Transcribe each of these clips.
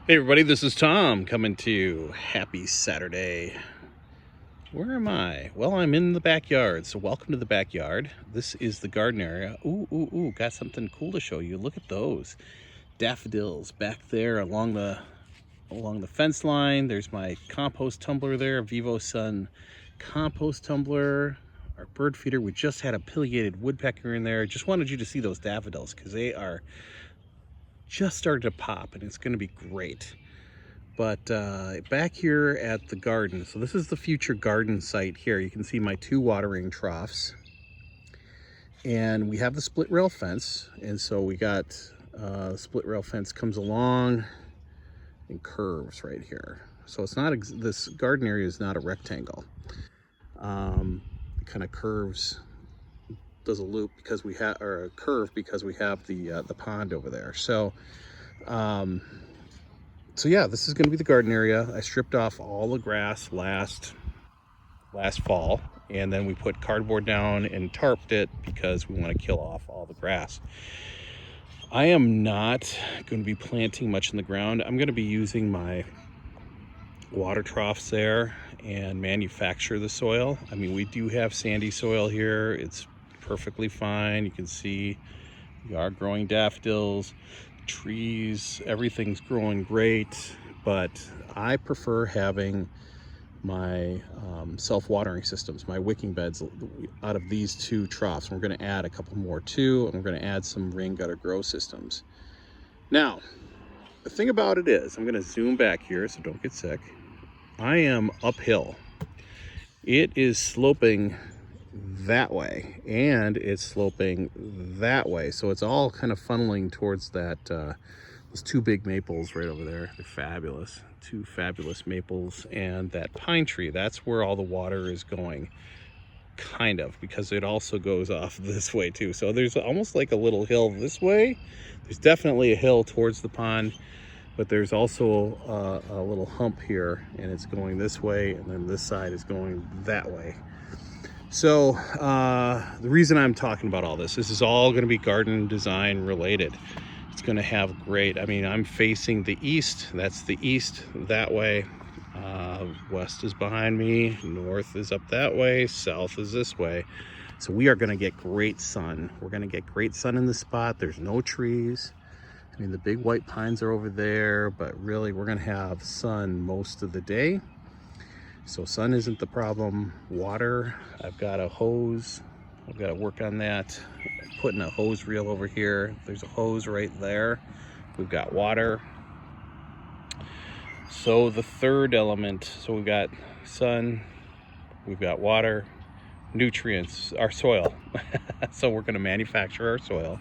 Hey everybody, this is Tom coming to you. Happy Saturday. Where am I? Well, I'm in the backyard, so welcome to the backyard. This is the garden area. Ooh, got something cool to show you. Look at those daffodils back there along the fence line. There's my compost tumbler there, Vivo Sun compost tumbler. Our bird feeder. We just had a pileated woodpecker in there. Just wanted you to see those daffodils because they are just started to pop and it's going to be great. But back here at the garden, so this is the future garden site here. You can see my 2 watering troughs. And we have the split rail fence. And so we got split rail fence comes along and curves right here. So it's not, this garden area is not a rectangle. It kind of curves, does a loop because we have, or a curve because we have the pond over there. So yeah, this is going to be the garden area. I stripped off all the grass last fall, and then we put cardboard down and tarped it because we want to kill off all the grass. I am not going to be planting much in the ground. I'm going to be using my water troughs there and manufacture the soil. I mean, we do have sandy soil here. It's perfectly fine. You can see we are growing daffodils, trees, everything's growing great, but I prefer having my self-watering systems, my wicking beds out of these 2 troughs. We're going to add a couple more too, and we're going to add some rain gutter grow systems. Now, the thing about it is, I'm going to zoom back here so don't get sick. I am uphill. It is sloping that way and it's sloping that way, so it's all kind of funneling towards that those 2 big maples right over there. They're fabulous, 2 fabulous maples, and that pine tree. That's where all the water is going, kind of, because it also goes off this way too. So there's almost like a little hill this way. There's definitely a hill towards the pond, but there's also a little hump here, and it's going this way, and then this side is going that way. So the reason I'm talking about all this is all going to be garden design related. It's going to have great, I mean, I'm facing the east. That's the east that way. West is behind me. North is up that way. South is this way. So we are going to get great sun. We're going to get great sun in the spot. There's no trees. I mean, the big white pines are over there, but really we're going to have sun most of the day. So sun isn't the problem. Water, I've got a hose. I've got to work on that. I'm putting a hose reel over here. There's a hose right there. We've got water. So the third element, so we've got sun, we've got water, nutrients, our soil. So we're going to manufacture our soil,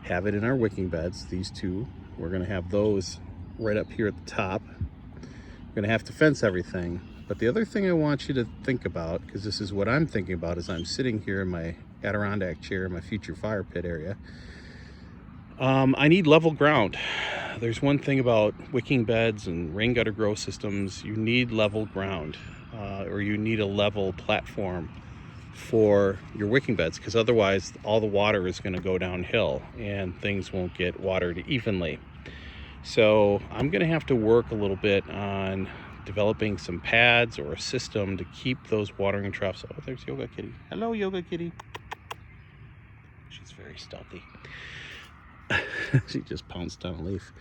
have it in our wicking beds, these 2. We're going to have those right up here at the top. We're going to have to fence everything. But the other thing I want you to think about, because this is what I'm thinking about as I'm sitting here in my Adirondack chair in my future fire pit area, I need level ground. There's one thing about wicking beds and rain gutter grow systems, you need level ground, or you need a level platform for your wicking beds, because otherwise all the water is going to go downhill and things won't get watered evenly. So I'm going to have to work a little bit on developing some pads or a system to keep those watering troughs. Oh, there's Yoga Kitty. Hello, Yoga Kitty. She's very stealthy. She just pounced on a leaf.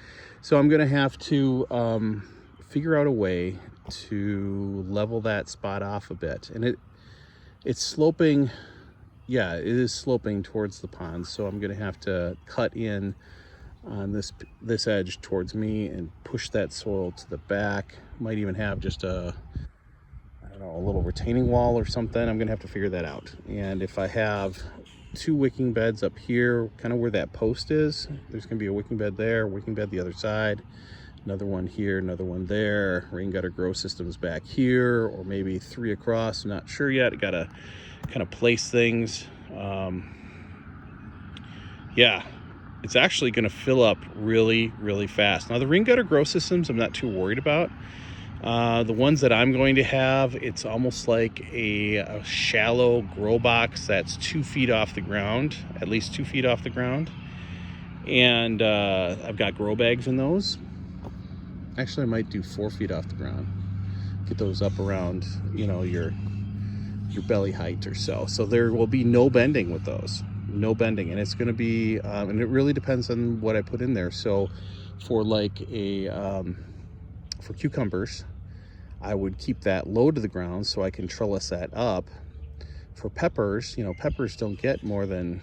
So I'm going to have to figure out a way to level that spot off a bit. And it's sloping. Yeah, it is sloping towards the pond. So I'm going to have to cut in on this edge towards me and push that soil to the back. Might even have just a little retaining wall or something. I'm gonna have to figure that out. And if I have 2 wicking beds up here, kind of where that post is, there's gonna be a wicking bed there, wicking bed the other side, another one here, another one there, rain gutter grow systems back here, or maybe 3 across. I'm not sure yet. I gotta kind of place things. Yeah, it's actually going to fill up really, really fast. Now, the rain gutter grow systems I'm not too worried about. The ones that I'm going to have, it's almost like a shallow grow box that's 2 feet off the ground, at least 2 feet off the ground. And I've got grow bags in those. Actually, I might do 4 feet off the ground. Get those up around, you know, your belly height or so. So there will be no bending with those. No bending. And it's going to be, and it really depends on what I put in there. So for like for cucumbers, I would keep that low to the ground so I can trellis that up. For peppers, you know, peppers don't get more than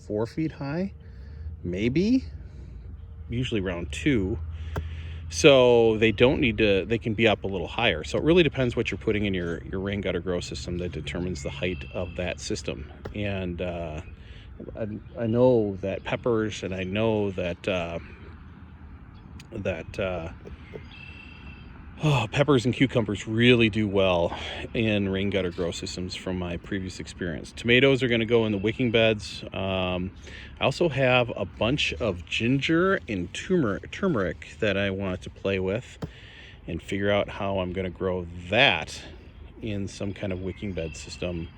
4 feet high, maybe, usually around 2. So they don't need to, they can be up a little higher. So it really depends what you're putting in your rain gutter grow system that determines the height of that system. And I know that peppers, and I know that peppers and cucumbers really do well in rain gutter grow systems from my previous experience. Tomatoes are going to go in the wicking beds. I also have a bunch of ginger and turmeric that I want to play with and figure out how I'm going to grow that in some kind of wicking bed system.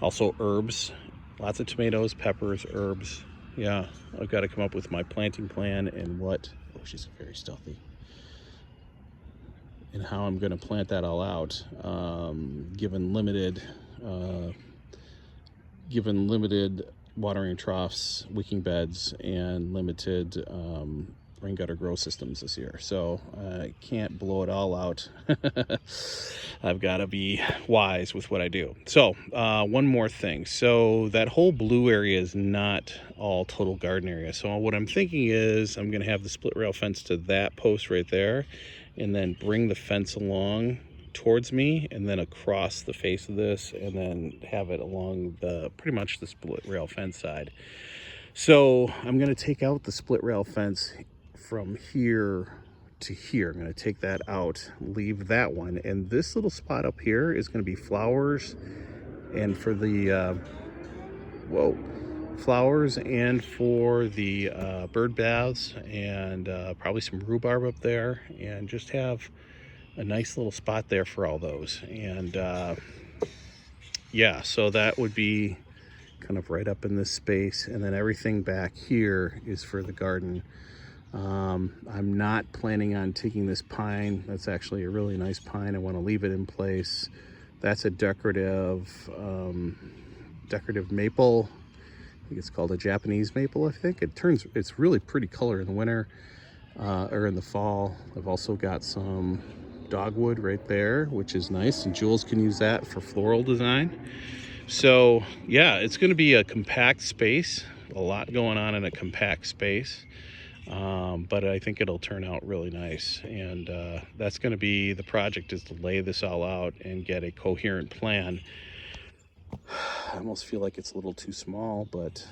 Also herbs, lots of tomatoes, peppers, herbs. Yeah, I've got to come up with my planting plan and what, oh, she's very stealthy, and how I'm going to plant that all out, given limited watering troughs, wicking beds, and limited rain gutter grow systems this year. So I can't blow it all out. I've got to be wise with what I do. So one more thing. So that whole blue area is not all total garden area. So what I'm thinking is I'm going to have the split rail fence to that post right there, and then bring the fence along towards me and then across the face of this, and then have it along the pretty much the split rail fence side. So I'm going to take out the split rail fence from here to here. I'm going to take that out, leave that one, and this little spot up here is going to be flowers, and for the flowers, and for the bird baths, and probably some rhubarb up there, and just have a nice little spot there for all those. And yeah, so that would be kind of right up in this space, and then everything back here is for the garden. I'm not planning on taking this pine. That's actually a really nice pine. I want to leave it in place. That's a decorative maple. I think it's called a Japanese maple. I think it's really pretty color in the winter or in the fall. I've also got some dogwood right there, which is nice, and Jules can use that for floral design. So yeah, it's going to be a compact space, a lot going on in a compact space, but I think it'll turn out really nice. And that's going to be the project, is to lay this all out and get a coherent plan. I almost feel like it's a little too small, but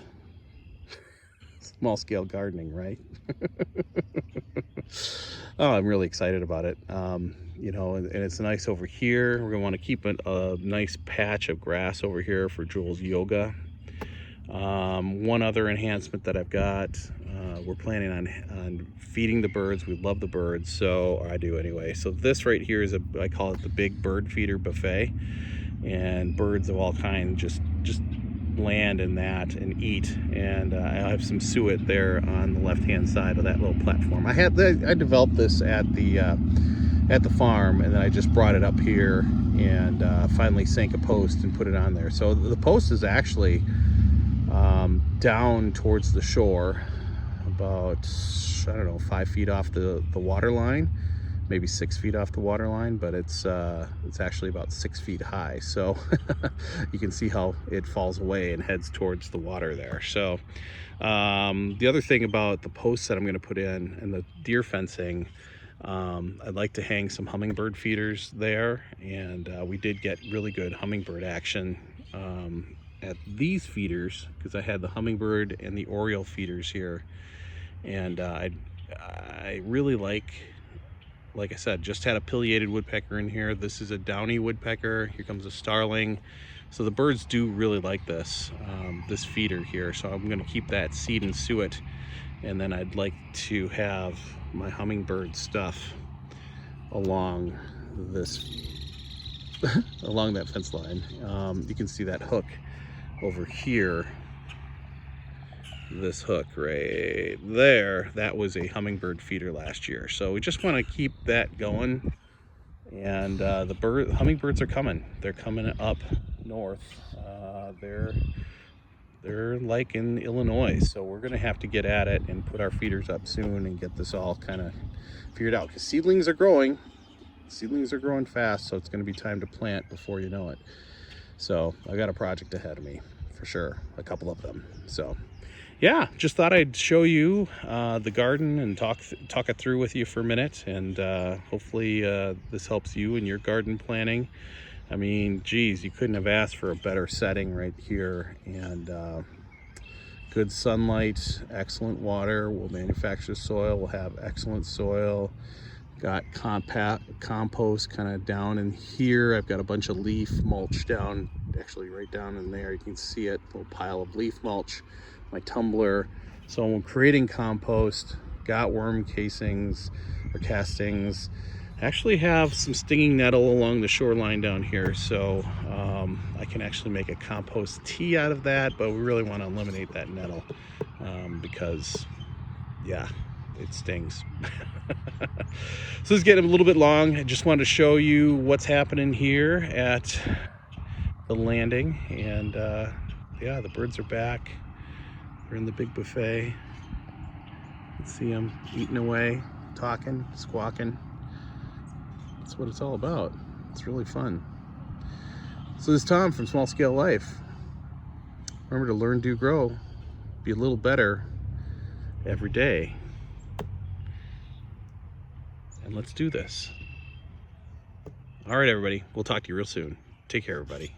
small scale gardening, right? Oh, I'm really excited about it. You know, and it's nice over here. We're gonna want to keep a nice patch of grass over here for Jules' yoga. One other enhancement that I've got, we're planning on feeding the birds. We love the birds, so I do anyway. So this right here is I call it the big bird feeder buffet, and birds of all kinds just land in that and eat. And I have some suet there on the left hand side of that little platform. I developed this at the farm, and then I just brought it up here and finally sank a post and put it on there. So the post is actually down towards the shore, about, I don't know, 5 feet off the water line, maybe 6 feet off the water line, but it's actually about 6 feet high. So you can see how it falls away and heads towards the water there. So the other thing about the posts that I'm going to put in and the deer fencing, I'd like to hang some hummingbird feeders there, and we did get really good hummingbird action at these feeders, because I had the hummingbird and the oriole feeders here, and I really like I said, just had a pileated woodpecker in here. This is a downy woodpecker. Here comes a starling. So the birds do really like this feeder here. So I'm going to keep that seed and suet, and then I'd like to have my hummingbird stuff along this along that fence line. You can see that hook over here this hook right there, that was a hummingbird feeder last year. So we just want to keep that going. And the hummingbirds are coming. They're coming up north. They're like in Illinois, so we're gonna have to get at it and put our feeders up soon and get this all kind of figured out, because seedlings are growing. Seedlings are growing fast, so it's gonna be time to plant before you know it. So I got a project ahead of me for sure, a couple of them. So yeah, just thought I'd show you the garden and talk it through with you for a minute, and hopefully this helps you in your garden planning. I mean, geez, you couldn't have asked for a better setting right here, and good sunlight, excellent water. We'll manufacture soil, we'll have excellent soil. Got compost kind of down in here. I've got a bunch of leaf mulch down, actually right down in there. You can see it, a little pile of leaf mulch, my tumbler. So I'm creating compost, got worm casings or castings. I actually have some stinging nettle along the shoreline down here, so I can actually make a compost tea out of that, but we really want to eliminate that nettle because, yeah, it stings. So this is getting a little bit long. I just wanted to show you what's happening here at the landing, and yeah, the birds are back. They're in the big buffet. You can see them eating away, talking, squawking. That's what it's all about. It's really fun. So this is Tom from Small Scale Life. Remember to learn, do, grow, be a little better every day. And let's do this. All right, everybody. We'll talk to you real soon. Take care, everybody.